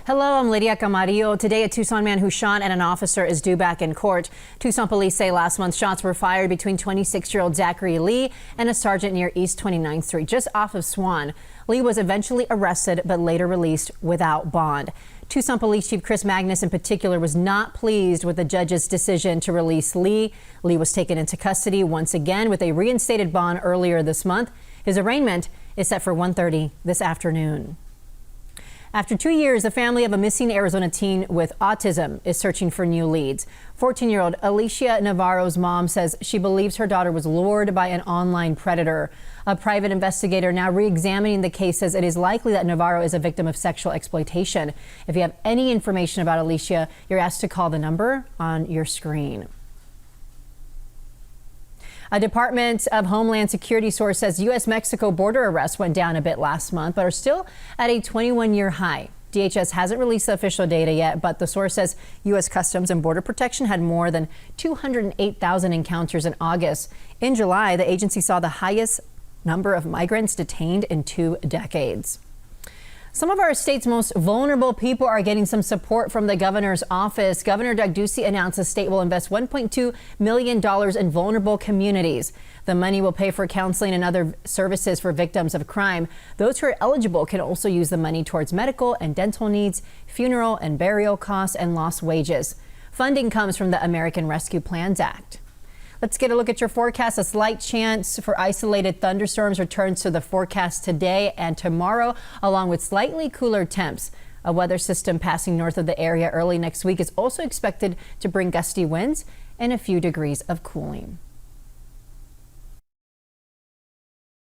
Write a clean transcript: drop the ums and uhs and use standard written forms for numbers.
Hello, I'm Lydia Camarillo. Today, a Tucson man who shot at an officer is due back in court. Tucson police say last month shots were fired between 26-year-old Zachary Lee and a sergeant near East 29th Street, just off of Swan. Lee was eventually arrested, but later released without bond. Tucson Police Chief Chris Magnus in particular was not pleased with the judge's decision to release Lee. Lee was taken into custody once again with a reinstated bond earlier this month. His arraignment is set for 1:30 this afternoon. After 2 years, the family of a missing Arizona teen with autism is searching for new leads. 14-year-old ALICIA Navarro's mom says she believes her daughter was lured by an online predator. A private investigator now re-examining the case says it is likely that Navarro is a victim of sexual exploitation. If you have any information about ALICIA, you're asked to call the number on your screen. A Department of Homeland Security source says U.S.-Mexico border arrests went down a bit last month, but are still at a 21-year high. DHS hasn't released the official data yet, but the source says U.S. Customs and Border Protection had more than 208,000 encounters in August. In July, the agency saw the highest number of migrants detained in 2 decades. Some of our state's most vulnerable people are getting some support from the governor's office. Governor Doug Ducey announced the state will invest $1.2 million in vulnerable communities. The money will pay for counseling and other services for victims of crime. Those who are eligible can also use the money towards medical and dental needs, funeral and burial costs, and lost wages. Funding comes from the American Rescue Plans Act. Let's get a look at your forecast. A slight chance for isolated thunderstorms returns to the forecast today and tomorrow, along with slightly cooler temps. A weather system passing north of the area early next week is also expected to bring gusty winds and a few degrees of cooling.